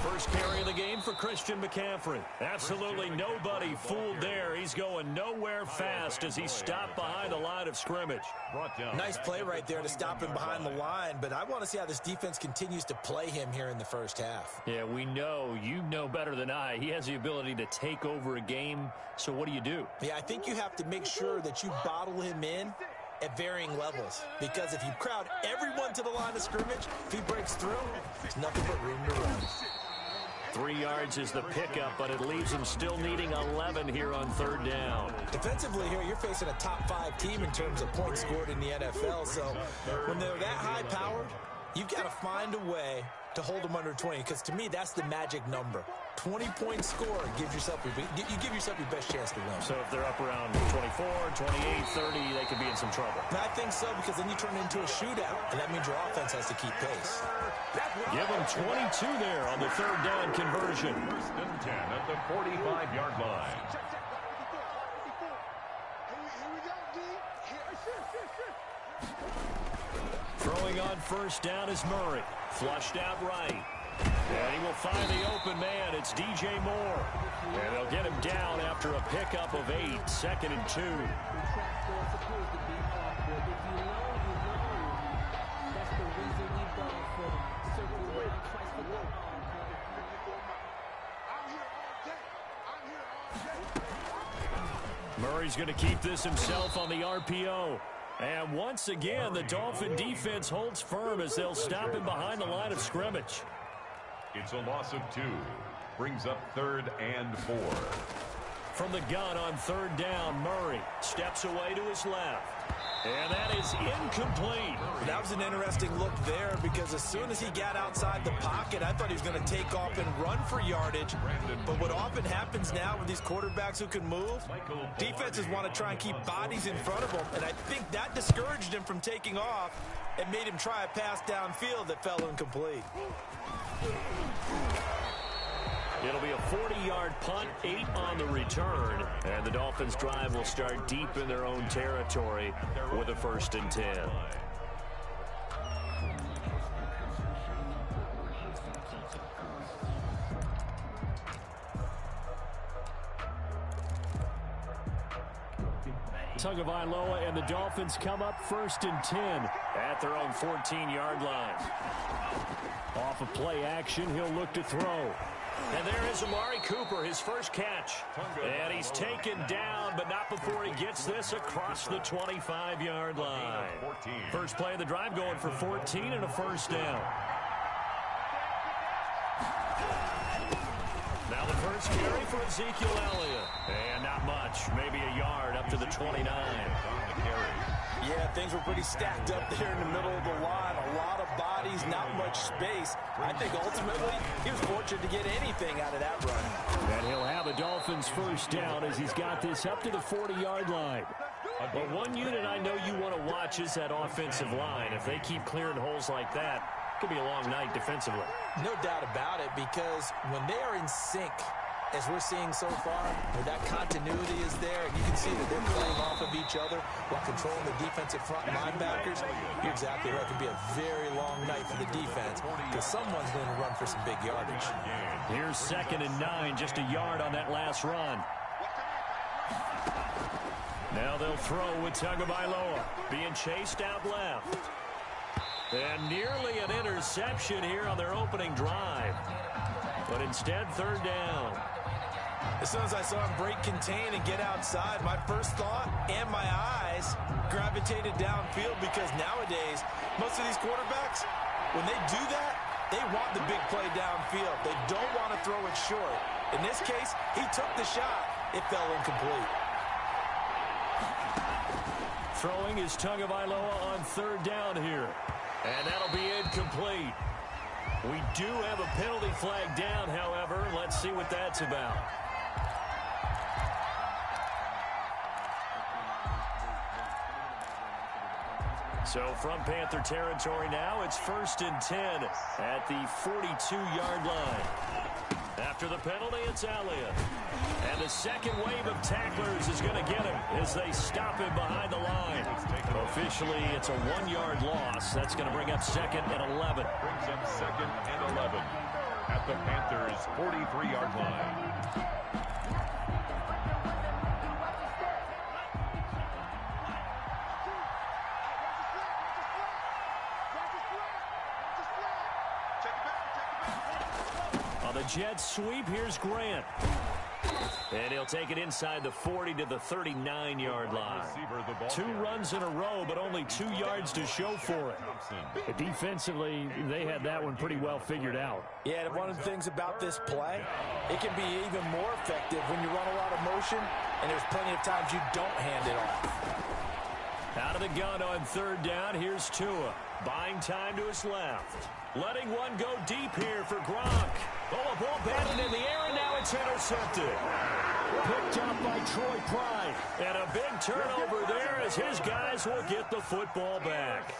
First carry of the game for Christian McCaffrey. Absolutely nobody fooled there. He's going nowhere fast as he's stopped behind the line of scrimmage. Nice play right there to stop him behind the line, but I want to see how this defense continues to play him here in the first half. Yeah, we know. You know better than I. He has the ability to take over a game, so what do? Yeah, I think you have to make sure that you bottle him in at varying levels, because if you crowd everyone to the line of scrimmage, if he breaks through, there's nothing but room to run. 3 yards is the pickup, but it leaves him still needing 11 here on third down. Defensively here, you're facing a top-5 team in terms of points scored in the NFL, so when they're that high-powered, you've got to find a way to hold them under 20, because to me, that's the magic number. 20-point score gives yourself you give yourself your best chance to win. So if they're up around 24, 28, 30, they could be in some trouble. And I think so, because then you turn it into a shootout, and that means your offense has to keep pace. Give them 22 there on the third down conversion. First and 10 at the 45-yard line. Throwing on first down is Murray. Flushed out right. And he will find the open man. It's DJ Moore. And they'll get him down after a pickup of 8. 2nd and 2. Murray's going to keep this himself on the RPO. And once again, the Dolphin defense holds firm as they'll stop him behind the line of scrimmage. It's a loss of 2. Brings up 3rd and 4. From the gun on third down, Murray steps away to his left. And that is incomplete. That was an interesting look there, because as soon as he got outside the pocket, I thought he was going to take off and run for yardage. But what often happens now with these quarterbacks who can move, defenses want to try and keep bodies in front of them. And I think that discouraged him from taking off and made him try a pass downfield that fell incomplete. It'll be a 40-yard punt, 8 on the return, and the Dolphins' drive will start deep in their own territory with a 1st and 10. Tagovailoa and the Dolphins come up 1st and 10 at their own 14-yard line. Off of play action, he'll look to throw. And there is Amari Cooper, his first catch. And he's taken down, but not before he gets this across the 25-yard line. First play of the drive going for 14 and a 1st down. Now the first carry for Ezekiel Elliott. And not much, maybe a yard up to the 29. Yeah, things were pretty stacked up there in the middle of the line. A lot of bodies, not much space. I think ultimately he was fortunate to get anything out of that run. And he'll have a Dolphins first down as he's got this up to the 40-yard line. But one unit I know you want to watch is that offensive line. If they keep clearing holes like that, it could be a long night defensively. No doubt about it, because when they are in sync, as we're seeing so far, where that continuity is there, and you can see that they're playing off of each other while controlling the defensive front linebackers. You're exactly right. It could be a very long night for the defense, because someone's going to run for some big yardage. Here's 2nd and 9, just a yard on that last run. Now they'll throw with Tagovailoa, being chased out left. And nearly an interception here on their opening drive. But instead, 3rd down. As soon as I saw him break contain and get outside, my first thought and my eyes gravitated downfield, because nowadays, most of these quarterbacks, when they do that, they want the big play downfield. They don't want to throw it short. In this case, he took the shot. It fell incomplete. Throwing is Tagovailoa on 3rd down here. And that'll be incomplete. We do have a penalty flag down, however. Let's see what that's about. So from Panther territory now, it's 1st and 10 at the 42-yard line. After the penalty, it's Elliott. And the second wave of tacklers is going to get him as they stop him behind the line. Officially, it's a 1-yard loss. That's going to bring up 2nd and 11. Brings up 2nd and 11 at the Panthers' 43-yard line. On the Jets sweep, here's Grant. And he'll take it inside the 40 to the 39-yard line. 2 runs in a row, but only 2 yards to show for it. Defensively, they had that one pretty well figured out. Yeah, and one of the things about this play, it can be even more effective when you run a lot of motion, and there's plenty of times you don't hand it off. Out of the gun on 3rd down, here's Tua. Buying time to his left. Letting one go deep here for Gronk. Oh, a ball batted in the air, and now it's intercepted. Picked up by Troy Pride. And a big turnover there as his guys will get the football back.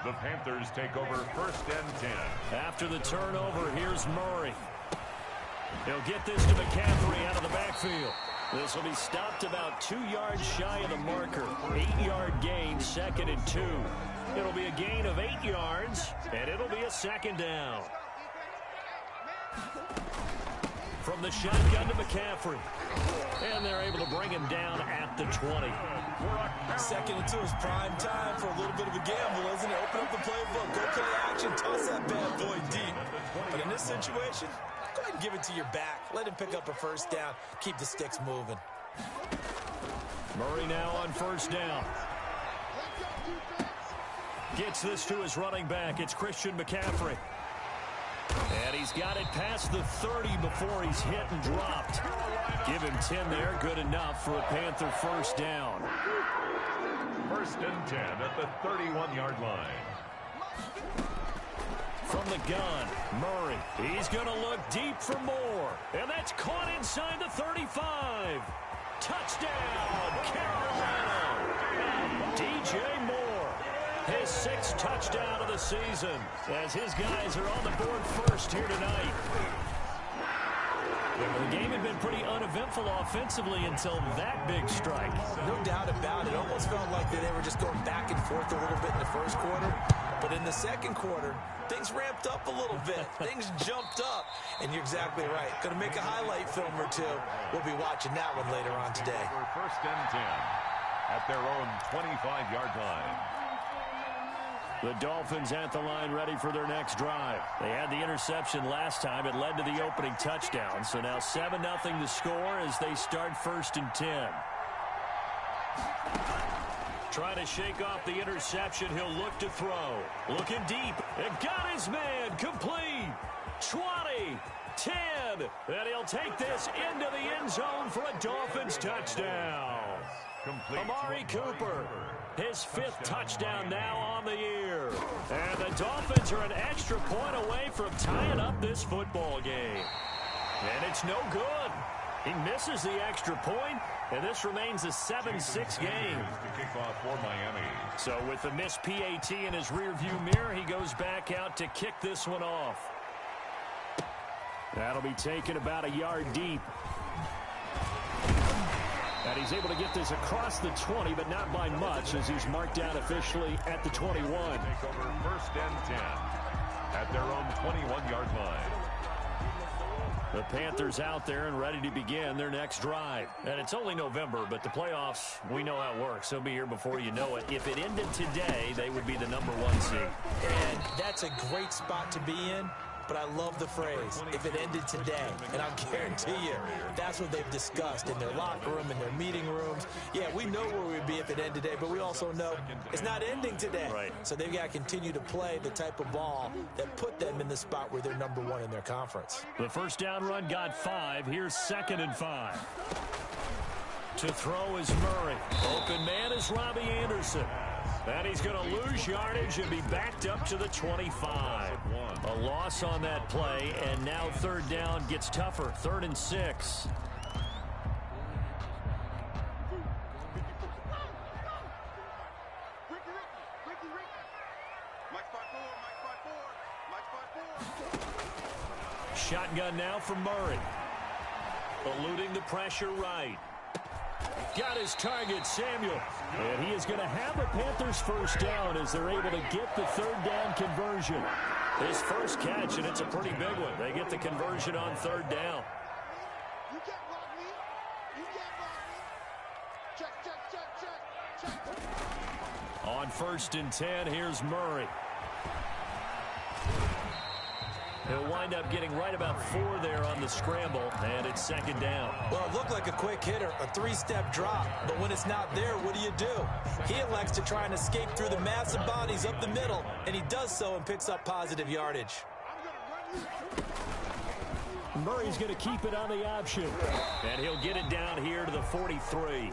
The Panthers take over 1st and 10. After the turnover, here's Murray. He'll get this to McCaffrey out of the backfield. This will be stopped about 2 yards shy of the marker. 8-yard gain, 2nd and 2. It'll be a gain of 8 yards, and it'll be a 2nd down. From the shotgun to McCaffrey. And they're able to bring him down at the 20. 2nd and 2 is prime time for a little bit of a gamble, isn't it? Open up the playbook, go play action, toss that bad boy deep. But in this situation, go ahead and give it to your back. Let him pick up a 1st down. Keep the sticks moving. Murray now on 1st down. Gets this to his running back. It's Christian McCaffrey. And he's got it past the 30 before he's hit and dropped. Give him 10 there. Good enough for a Panther 1st down. 1st and 10 at the 31-yard line. From the gun, Murray. He's going to look deep for more. And that's caught inside the 35. Touchdown, Carolina. DJ Moore. His 6th touchdown of the season as his guys are on the board first here tonight. The game had been pretty uneventful offensively until that big strike. No doubt about it. Almost felt like they were just going back and forth a little bit in the 1st quarter. But in the 2nd quarter, things ramped up a little bit. Things jumped up. And you're exactly right. Going to make a highlight film or two. We'll be watching that one later on today. 1st and 10 at their own 25-yard line. The Dolphins at the line ready for their next drive. They had the interception last time. It led to the opening touchdown. So now 7-0 the score as they start 1st and 10. Trying to shake off the interception. He'll look to throw. Looking deep. And got his man. Complete. 20. 10. And he'll take this into the end zone for a Dolphins touchdown. Amari Cooper. His 5th touchdown now on the year. And the Dolphins are an extra point away from tying up this football game. And it's no good. He misses the extra point, and this remains a 7-6 game. So with the missed PAT in his rearview mirror, he goes back out to kick this one off. That'll be taken about a yard deep. And he's able to get this across the 20, but not by much, as he's marked down officially at the 21. Take over 1st and 10 at their own 21-yard line. The Panthers out there and ready to begin their next drive. And it's only November, but the playoffs, we know how it works. They'll be here before you know it. If it ended today, they would be the #1 seed. And that's a great spot to be in. But I love the phrase, if it ended today. And I'll guarantee you, that's what they've discussed in their locker room, in their meeting rooms. Yeah, we know where we'd be if it ended today, but we also know it's not ending today. Right. So they've got to continue to play the type of ball that put them in the spot where they're #1 in their conference. The 1st down run got 5. Here's 2nd and 5. To throw is Murray. Open man is Robbie Anderson. And he's going to lose yardage and be backed up to the 25. A loss on that play, and now 3rd down gets tougher. 3rd and 6. Shotgun now for Murray. Eluding the pressure right. Got his target, Samuel. And he is going to have a Panthers first down as they're able to get the third down conversion. His first catch, and it's a pretty big one. They get the conversion on third down. You can't block me. You can't block me. Check. On 1st and 10, here's Murray. He'll wind up getting right about 4 there on the scramble, and it's 2nd down. Well, it looked like a quick hitter, a 3-step drop, but when it's not there, what do? He elects to try and escape through the massive bodies up the middle, and he does so and picks up positive yardage. Murray's going to keep it on the option, and he'll get it down here to the 43.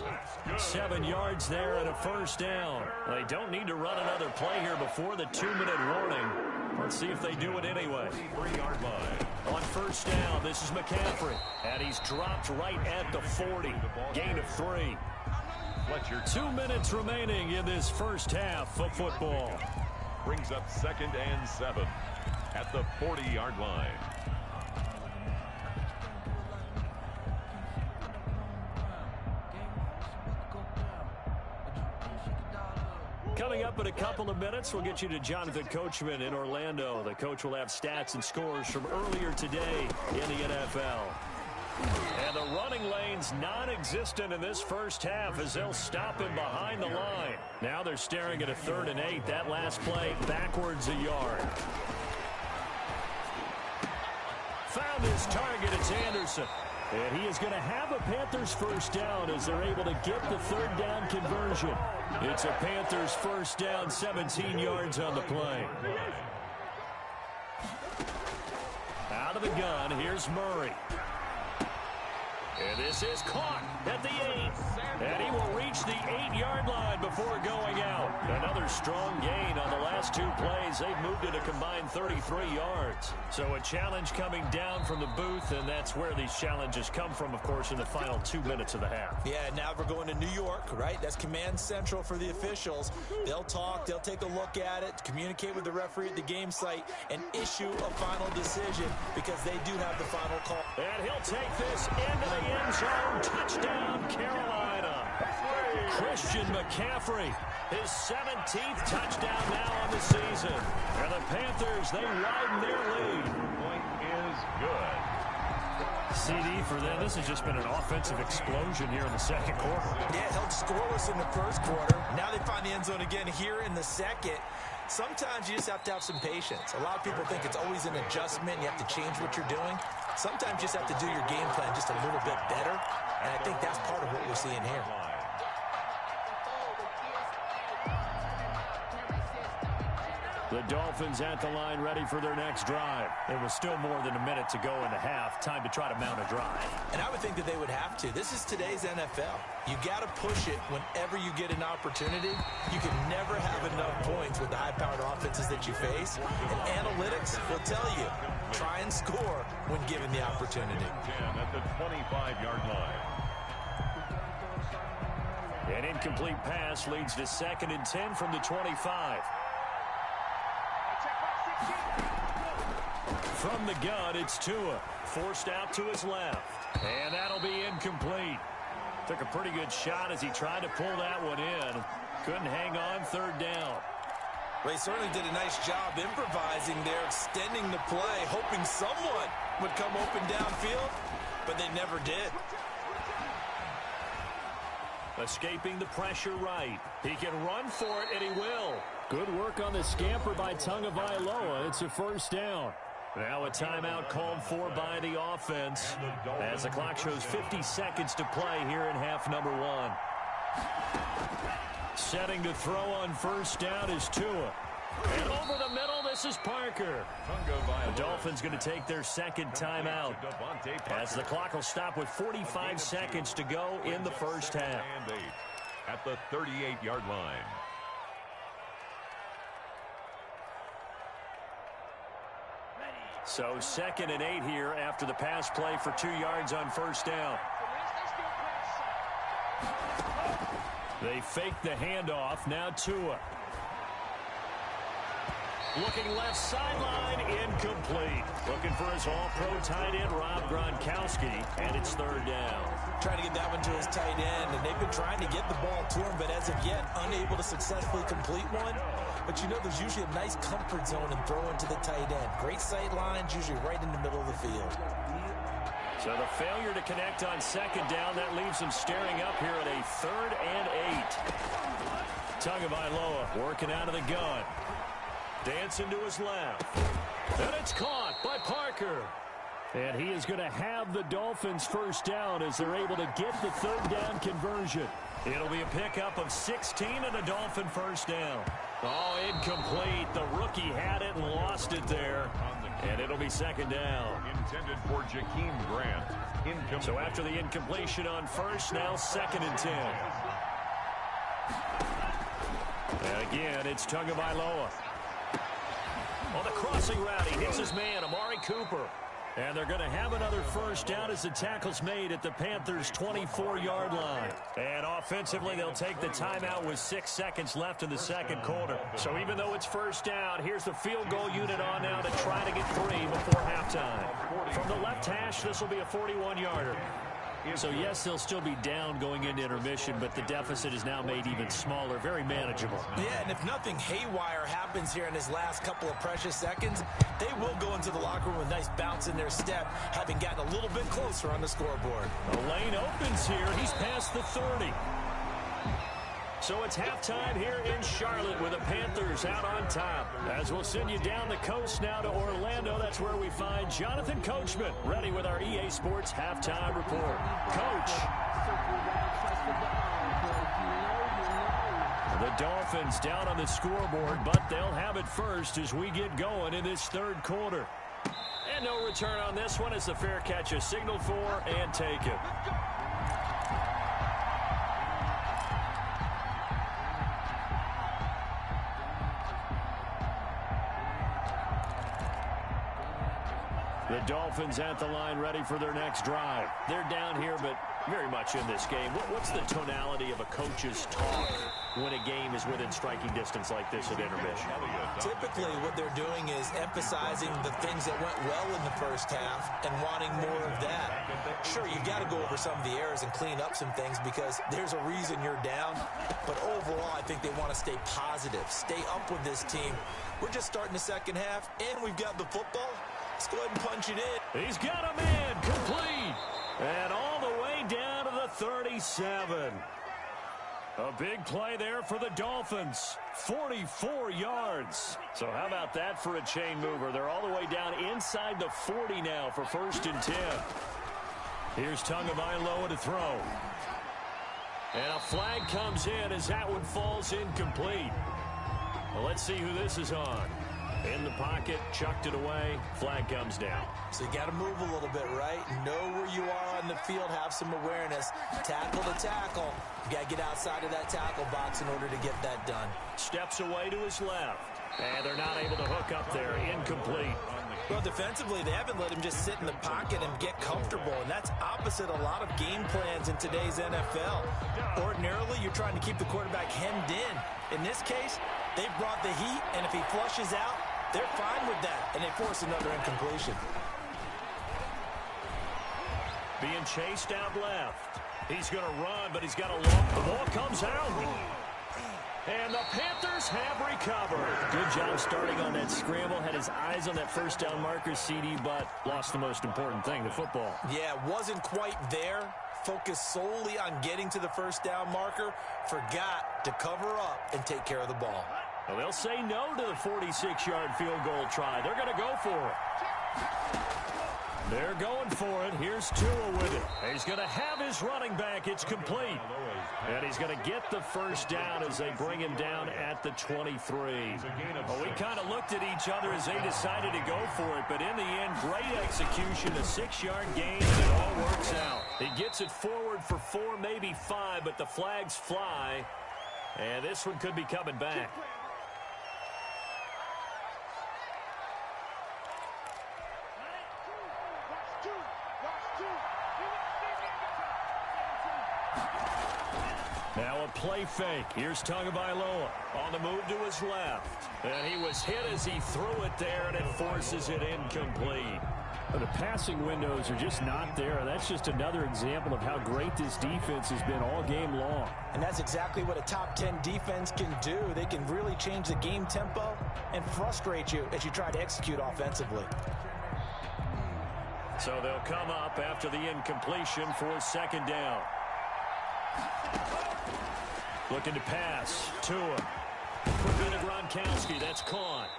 7 yards there and a first down. They don't need to run another play here before the 2-minute warning. Let's see if they do it anyway. 3-yard line. On first down, this is McCaffrey, and he's dropped right at the 40. Gain of 3. Fletcher 2 minutes remaining in this first half of football. brings up 2nd and 7 at the 40-yard line. Coming up in a couple of minutes, we'll get you to Jonathan Coachman in Orlando. The coach will have stats and scores from earlier today in the NFL. And the running lane's non-existent in this first half as they'll stop him behind the line. Now they're staring at a 3rd and 8. That last play backwards a yard. Found his target. It's Anderson. And he is going to have a Panthers first down as they're able to get the 3rd down conversion. It's a Panthers first down, 17 yards on the play. Out of the gun, here's Murray. And this is caught at the 8. And he will reach the 8-yard line before going out. Another strong gain on the last 2 plays. They've moved it a combined 33 yards. So a challenge coming down from the booth, and that's where these challenges come from, of course, in the final 2 minutes of the half. Yeah, now we're going to New York, right? That's command central for the officials. They'll talk, they'll take a look at it, communicate with the referee at the game site, and issue a final decision because they do have the final call. And he'll take this into the end zone. Touchdown, Carolina. Christian McCaffrey, his 17th touchdown now on the season. And the Panthers, they widen their lead. Point is good. CD for them. This has just been an offensive explosion here in the second quarter. Yeah, held scoreless in the first quarter. Now they find the end zone again here in the second. Sometimes you just have to have some patience. A lot of people think it's always an adjustment. You have to change what you're doing. Sometimes you just have to do your game plan just a little bit better. And I think that's part of what we're seeing here. The Dolphins at the line ready for their next drive. It was still more than a minute to go in the half. Time to try to mount a drive. And I would think that they would have to. This is today's NFL. You got to push it whenever you get an opportunity. You can never have enough points with the high-powered offenses that you face. And analytics will tell you, try and score when given the opportunity. 10 at the 25-yard line. An incomplete pass leads to 2nd and 10 from the 25. From the gun, it's Tua. Forced out to his left. And that'll be incomplete. Took a pretty good shot as he tried to pull that one in. Couldn't hang on 3rd down. Well, he certainly did a nice job improvising there, extending the play, hoping someone would come open downfield, but they never did. Escaping the pressure right. He can run for it, and he will. Good work on the scamper by Tagovailoa. It's a first down. Now a timeout called for by the offense as the clock shows 50 seconds to play here in half number 1. Setting to throw on first down is Tua. And over the middle, this is Parker. The Dolphins going to take their 2nd timeout as the clock will stop with 45 seconds to go in the first half. At the 38-yard line. So 2nd and 8 here after the pass play for 2 yards on first down. They fake the handoff. Now Tua. Looking left sideline, incomplete. Looking for his all-pro tight end, Rob Gronkowski, and it's third down. Trying to get that one to his tight end, and they've been trying to get the ball to him, but as of yet, unable to successfully complete one. But you know there's usually a nice comfort zone in throwing to the tight end. Great sight lines, usually right in the middle of the field. So the failure to connect on second down, that leaves him staring up here at a 3rd and 8. Tagovailoa working out of the gun. Dancing to his left. And it's caught by Parker. And he is going to have the Dolphins first down as they're able to get the third down conversion. It'll be a pickup of 16 and a Dolphin first down. Oh, incomplete. The rookie had it and lost it there. And it'll be second down. Intended for Jakeem Grant. Incomplete. So after the incompletion on first, now 2nd and 10. And again, it's Tagovailoa. On the crossing route, he hits his man, Amari Cooper. And they're going to have another first down as the tackle's made at the Panthers' 24-yard line. And offensively, they'll take the timeout with 6 seconds left in the second quarter. So even though it's first down, here's the field goal unit on now to try to get 3 before halftime. From the left hash, this will be a 41-yarder. So, yes, they'll still be down going into intermission, but the deficit is now made even smaller, very manageable. Yeah, and if nothing haywire happens here in his last couple of precious seconds, they will go into the locker room with a nice bounce in their step, having gotten a little bit closer on the scoreboard. The lane opens here. He's past the 30. So it's halftime here in Charlotte with the Panthers out on top. As we'll send you down the coast now to Orlando, that's where we find Jonathan Coachman, ready with our EA Sports halftime report. Coach. The Dolphins down on the scoreboard, but they'll have it first as we get going in this third quarter. And no return on this one as the fair catch is signaled for and taken. The Dolphins at the line ready for their next drive. They're down here, but very much in this game. What's the tonality of a coach's talk when a game is within striking distance like this at intermission? Typically, what they're doing is emphasizing the things that went well in the first half and wanting more of that. Sure, you've got to go over some of the errors and clean up some things because there's a reason you're down. But overall, I think they want to stay positive, stay up with this team. We're just starting the second half, and we've got the football. Let's go ahead and punch it in. He's got a man complete. And all the way down to the 37. A big play there for the Dolphins. 44 yards. So how about that for a chain mover? They're all the way down inside the 40 now for 1st and 10. Here's Tagovailoa to throw. And a flag comes in as that one falls incomplete. Well, let's see who this is on. In the pocket, chucked it away, flag comes down. So you got to move a little bit, right? Know where you are on the field, have some awareness. Tackle to tackle. You got to get outside of that tackle box in order to get that done. Steps away to his left. And they're not able to hook up there. Incomplete. Well, defensively, they haven't let him just sit in the pocket and get comfortable, and that's opposite a lot of game plans in today's NFL. Ordinarily, you're trying to keep the quarterback hemmed in. In this case, they've brought the heat, and if he flushes out, they're fine with that, and they force another incompletion. Being chased out left. He's going to run, but he's got a long. The ball comes out. And the Panthers have recovered. Good job starting on that scramble. Had his eyes on that first down marker, CD, but lost the most important thing, the football. Yeah, wasn't quite there. Focused solely on getting to the first down marker. Forgot to cover up and take care of the ball. Well, they'll say no to the 46-yard field goal try. They're going to go for it. They're going for it. Here's Tua with it. He's going to have his running back. It's complete. And he's going to get the first down as they bring him down at the 23. Well, we kind of looked at each other as they decided to go for it. But in the end, great execution, a 6-yard gain, and it all works out. He gets it forward for 4, maybe 5, but the flags fly. And this one could be coming back. Now a play fake. Here's Tagovailoa on the move to his left. And he was hit as he threw it there, and it forces it incomplete. The passing windows are just not there. That's just another example of how great this defense has been all game long. And that's exactly what a top 10 defense can do. They can really change the game tempo and frustrate you as you try to execute offensively. So they'll come up after the incompletion for second down. Looking to pass. Tua. Quick into Gronkowski. That's caught.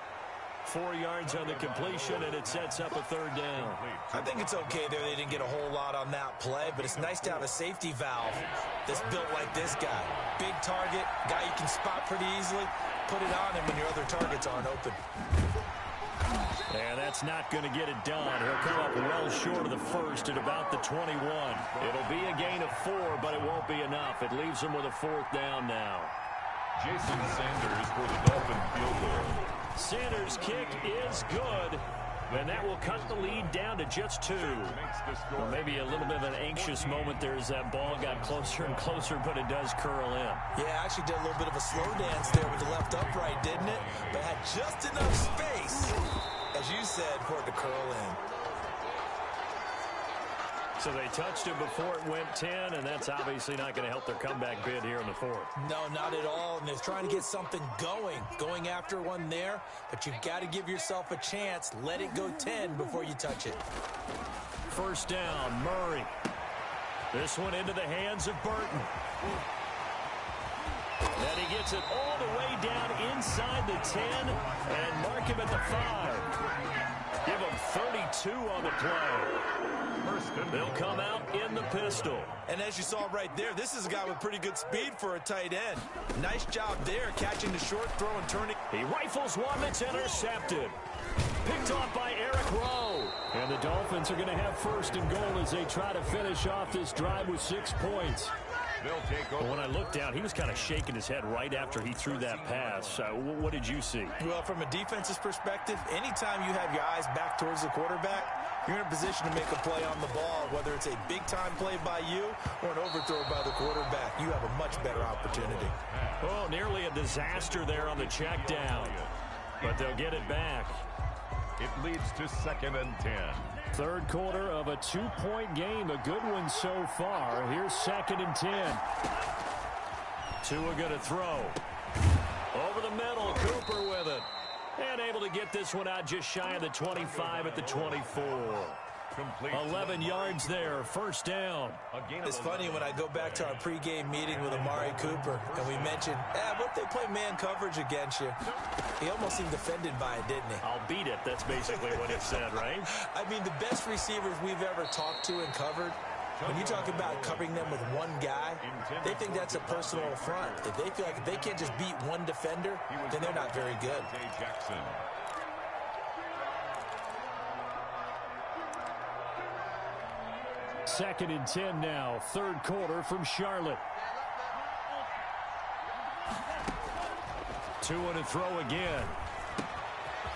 4 yards on the completion, and it sets up a third down. I think it's okay there. They didn't get a whole lot on that play, but it's nice to have a safety valve that's built like this guy. Big target, guy you can spot pretty easily. Put it on him when your other targets aren't open. And that's not going to get it done. He'll come up well short of the first at about the 21. It'll be a gain of 4, but it won't be enough. It leaves him with a fourth down now. Jason Sanders for the Dolphin field goal. Sanders' kick is good, and that will cut the lead down to just 2. Well, maybe a little bit of an anxious moment there as that ball got closer and closer, but it does curl in. Yeah, actually did a little bit of a slow dance there with the left upright, didn't it? But had just enough space, as you said, for it to curl in. So they touched it before it went 10, and that's obviously not going to help their comeback bid here in the fourth. No, not at all, and they're trying to get something going after one there, but you've got to give yourself a chance. Let it go 10 before you touch it. First down, Murray. This one into the hands of Burton. And he gets it all the way down inside the 10 and mark him at the 5. Give him 32 on the play. They'll come out in the pistol. And as you saw right there, this is a guy with pretty good speed for a tight end. Nice job there, catching the short throw and turning. He rifles one that's intercepted. Picked off by Eric Rowe. And the Dolphins are going to have first and goal as they try to finish off this drive with 6 points. They'll take over. When I looked down, he was kind of shaking his head right after he threw that pass. What did you see? Well, from a defense's perspective, anytime you have your eyes back towards the quarterback, you're in a position to make a play on the ball, whether it's a big-time play by you or an overthrow by the quarterback. You have a much better opportunity. Oh, nearly a disaster there on the check down. But they'll get it back. It leads to 2nd and 10. Third quarter of a 2-point game. A good one so far. Here's 2nd and 10. Tua going to throw. Over the middle, Cooper with it. And able to get this one out just shy of the 25 at the 24. Complete. 11 yards there, first down. It's funny when I go back to our pregame meeting with Amari Cooper, and we mentioned, what if they play man coverage against you? He almost seemed offended by it, didn't he? I'll beat it. That's basically what it said, right? I mean, the best receivers we've ever talked to and covered, when you talk about covering them with one guy, they think that's a personal affront. If they feel like if they can't just beat one defender, then they're not very good. Jackson. Second and 10 now. Third quarter from Charlotte. Tua to throw again.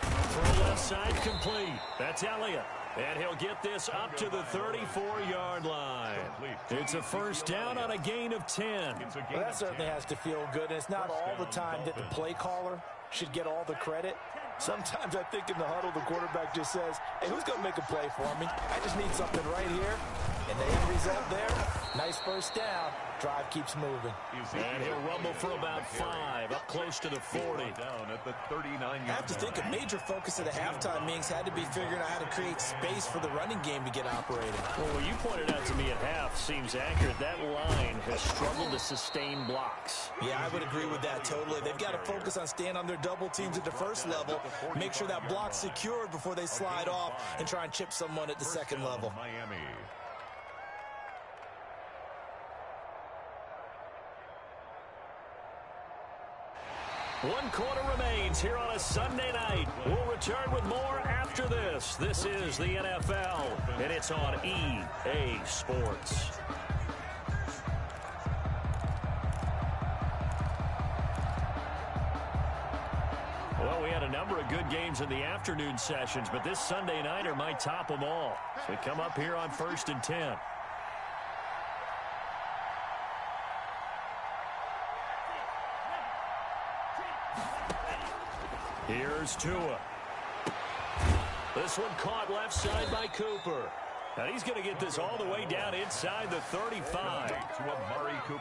Throw left side complete. That's Elliott. And he'll get this up to the 34-yard line. It's a first down on a gain of 10. Well, that certainly has to feel good. And it's not all the time that the play caller should get all the credit. Sometimes I think in the huddle, the quarterback just says, hey, who's going to make a play for me? I just need something right here. And the end result there, nice first down. Drive keeps moving. And he'll rumble for about 5, up close to the 40. Down at the 39-yard I have to think a major focus of the halftime meetings had to be figuring out how to create space for the running game to get operating. Well, what you pointed out to me at half seems accurate. That line has struggled to sustain blocks. Yeah, I would agree with that totally. They've got to focus on staying on their double teams at the first level, make sure that block's secured before they slide off and try and chip someone at the second level. Miami. One quarter remains here on a Sunday night. We'll return with more after this. This is the NFL, and it's on EA Sports. Well, we had a number of good games in the afternoon sessions, but this Sunday nighter might top them all. So we come up here on 1st and 10. Here's Tua. This one caught left side by Cooper. And he's going to get this all the way down inside the 35.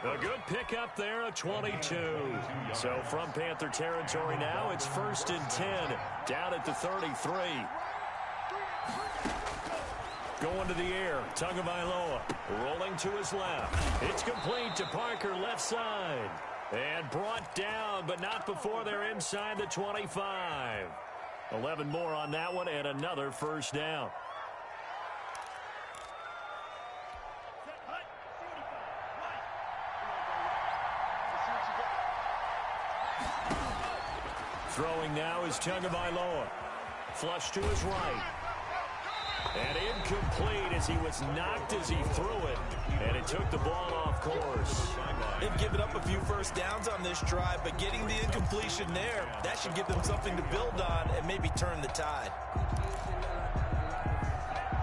A good pickup there, a 22. So from Panther territory now, it's 1st and 10, down at the 33. Going to the air, Tagovailoa rolling to his left. It's complete to Parker, left side. And brought down, but not before they're inside the 25. 11 more on that one, and another first down. Throwing now is Tagovailoa. Flush to his right. And incomplete as he was knocked as he threw it. And it took the ball off course. They've given up a few first downs on this drive, but getting the incompletion there, that should give them something to build on and maybe turn the tide.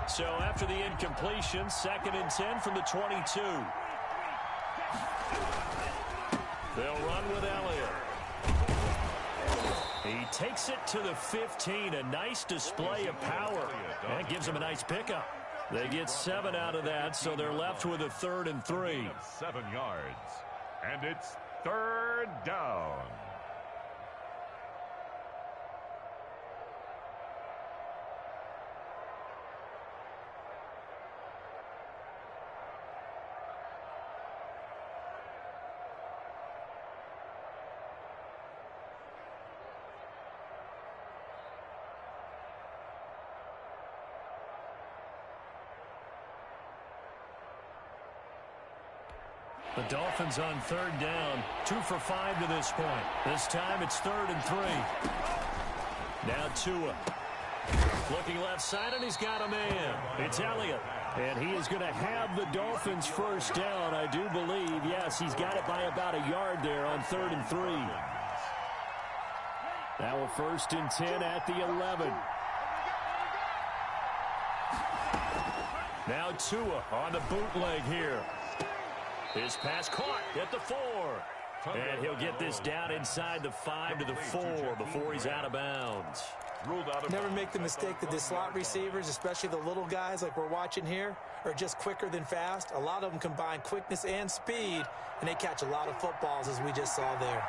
So after the incompletion, 2nd and 10 from the 22. They'll run with Elliott. He takes it to the 15. A nice display of power. That gives him a nice pickup. They get 7 out of that, so they're left with a 3rd and 3. 7 yards. And it's 3rd down. The Dolphins on 3rd down, 2 for 5 to this point. This time it's 3rd and 3. Now Tua. Looking left side, and he's got a man. It's Elliott. And he is going to have the Dolphins first down, I do believe. Yes, he's got it by about a yard there on 3rd and 3. Now a 1st and 10 at the 11. Now Tua on the bootleg here. His pass caught at the 4. And he'll get this down inside the 5 to the 4 before he's out of bounds. Never make the mistake that the slot receivers, especially the little guys like we're watching here, are just quicker than fast. A lot of them combine quickness and speed, and they catch a lot of footballs, as we just saw there.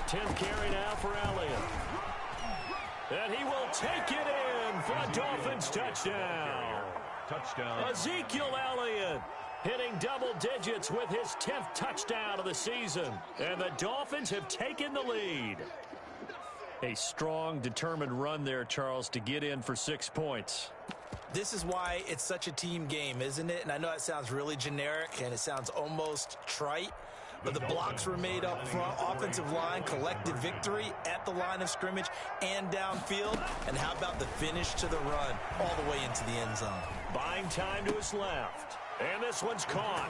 Tenth carry now for Elliott. And he will take it in for a Dolphins touchdown. Ezekiel Elliott hitting double digits with his 10th touchdown of the season. And the Dolphins have taken the lead. A strong, determined run there, Charles, to get in for 6 points. This is why it's such a team game, isn't it? And I know it sounds really generic and it sounds almost trite, but the blocks were made up front, offensive line, collective victory at the line of scrimmage and downfield. And how about the finish to the run all the way into the end zone? Buying time to his left. And this one's caught.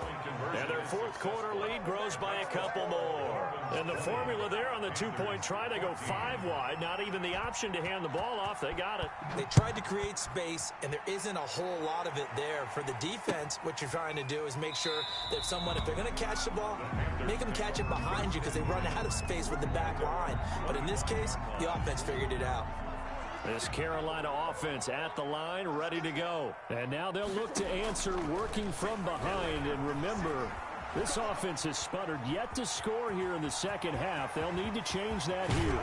And their 4th quarter lead grows by a couple more. And the formula there on the 2-point try, they go 5 wide. Not even the option to hand the ball off. They got it. They tried to create space, and there isn't a whole lot of it there. For the defense, what you're trying to do is make sure that if they're going to catch the ball, make them catch it behind you because they run out of space with the back line. But in this case, the offense figured it out. This Carolina offense at the line, ready to go. And now they'll look to answer working from behind. And remember, this offense has sputtered yet to score here in the second half. They'll need to change that here.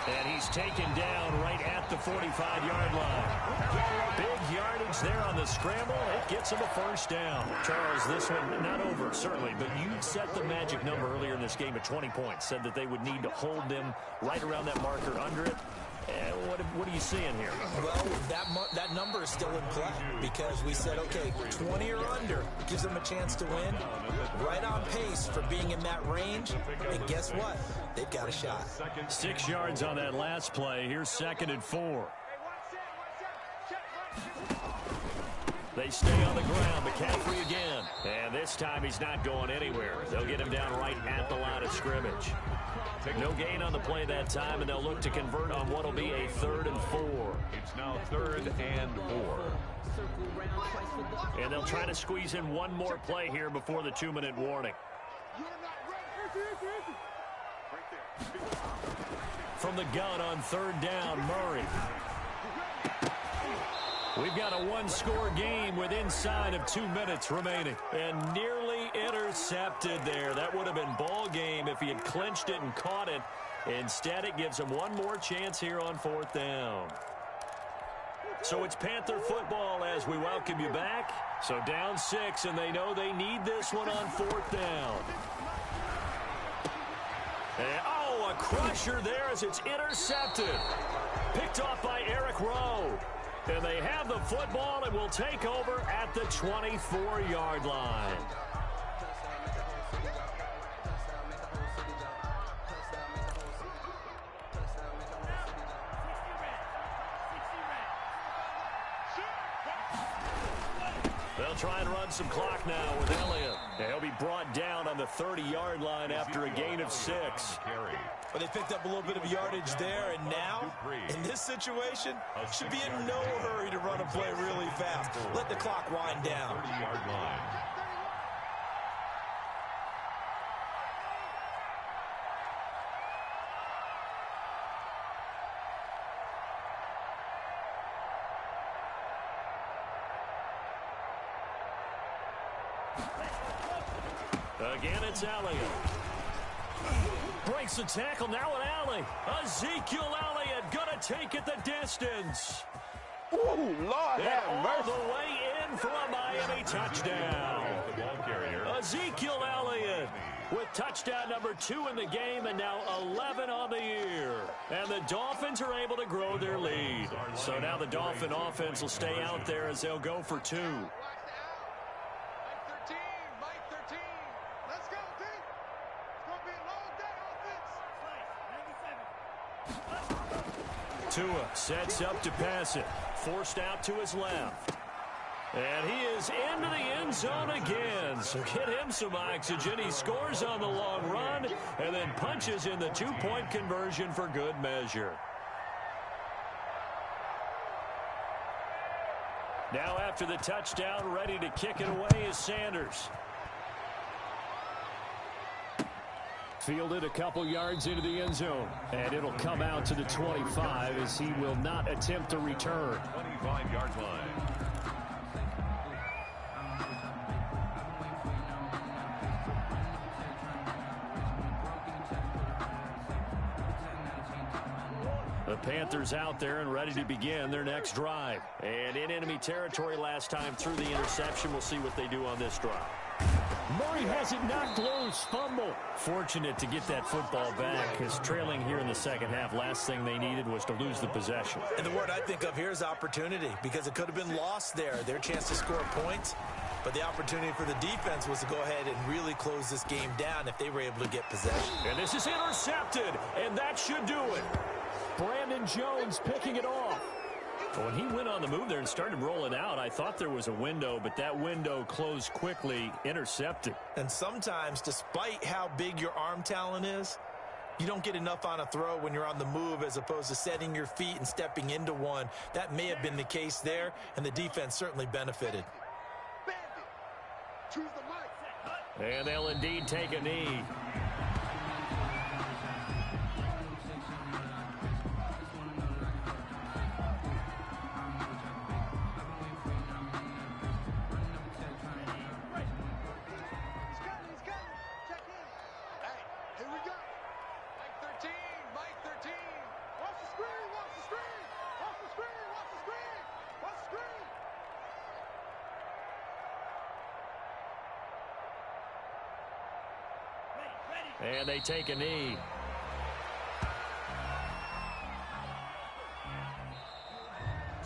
And he's taken down right at the 45-yard line. Big yardage there on the scramble. It gets him a first down. Charles, this one not over, certainly, but you set the magic number earlier in this game at 20 points. Said that they would need to hold them right around that marker under it. What are you seeing here? Well, that number is still in play because we said, okay, 20 or under gives them a chance to win. Right on pace for being in that range. And guess what? They've got a shot. 6 yards on that last play. Here's 2nd and 4. They stay on the ground. McCaffrey again. And this time he's not going anywhere. They'll get him down right at the line of scrimmage. No gain on the play that time, and they'll look to convert on what will be a 3rd and 4. It's now 3rd and 4. And they'll try to squeeze in one more play here before the 2-minute warning. From the gun on 3rd down, Murray. We've got a one-score game with inside of 2 minutes remaining. And nearly intercepted there. That would have been ball game if he had clinched it and caught it. Instead, it gives him one more chance here on 4th down. So it's Panther football as we welcome you back. So down 6, and they know they need this one on 4th down. And, a crusher there as it's intercepted. Picked off by Eric Rowe. And they have the football and will take over at the 24-yard line. They'll try and run some clock now with Elliott. He'll be brought down on the 30-yard line after a gain of 6. Well, they picked up a little bit of yardage there, and now, in this situation, should be in no hurry to run a play really fast. Let the clock wind down. 30-yard line. Again, it's Elliott. Breaks the tackle now at Alley. Ezekiel Elliott gonna take it the distance. Ooh, Lord have mercy. All the way in for a Miami touchdown. The ball carrier. Ezekiel Elliott with touchdown number 2 in the game and now 11 on the year. And the Dolphins are able to grow their lead. So now the Dolphin offense will stay out there as they'll go for 2. Tua sets up to pass it. Forced out to his left. And he is into the end zone again. So get him some oxygen. He scores on the long run and then punches in the 2-point conversion for good measure. Now after the touchdown, ready to kick it away is Sanders. Fielded a couple yards into the end zone. And it'll come out to the 25 as he will not attempt a return. 25-yard line. The Panthers out there and ready to begin their next drive. And in enemy territory last time through the interception. We'll see what they do on this drive. Murray has it knocked loose. Fumble. Fortunate to get that football back because trailing here in the second half, last thing they needed was to lose the possession. And the word I think of here is opportunity because it could have been lost there. Their chance to score points. But the opportunity for the defense was to go ahead and really close this game down if they were able to get possession. And this is intercepted, and that should do it. Brandon Jones picking it off. When he went on the move there and started rolling out, I thought there was a window, but that window closed quickly, intercepted. And sometimes, despite how big your arm talent is, you don't get enough on a throw when you're on the move as opposed to setting your feet and stepping into one. That may have been the case there, and the defense certainly benefited. And they'll indeed take a knee. And they take a knee.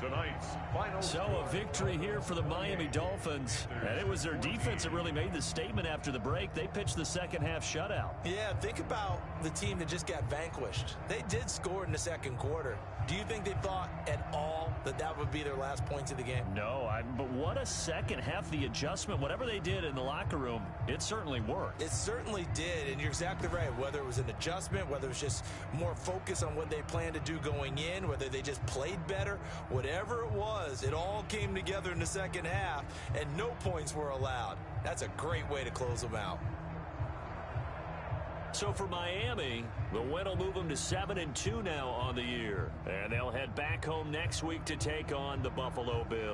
Tonight's final So a victory here for the Miami Dolphins. And it was their defense that really made the statement after the break. They pitched the second half shutout. Yeah, think about the team that just got vanquished. They did score in the second quarter. Do you think they thought at all that that would be their last points of the game? No, but what a second half. The adjustment, whatever they did in the locker room, it certainly worked. It certainly did, and you're exactly right. Whether it was an adjustment, whether it was just more focus on what they planned to do going in, whether they just played better, whatever it was, it all came together in the second half, and no points were allowed. That's a great way to close them out. So for Miami, the win will move them to 7-2 now on the year. And they'll head back home next week to take on the Buffalo Bills.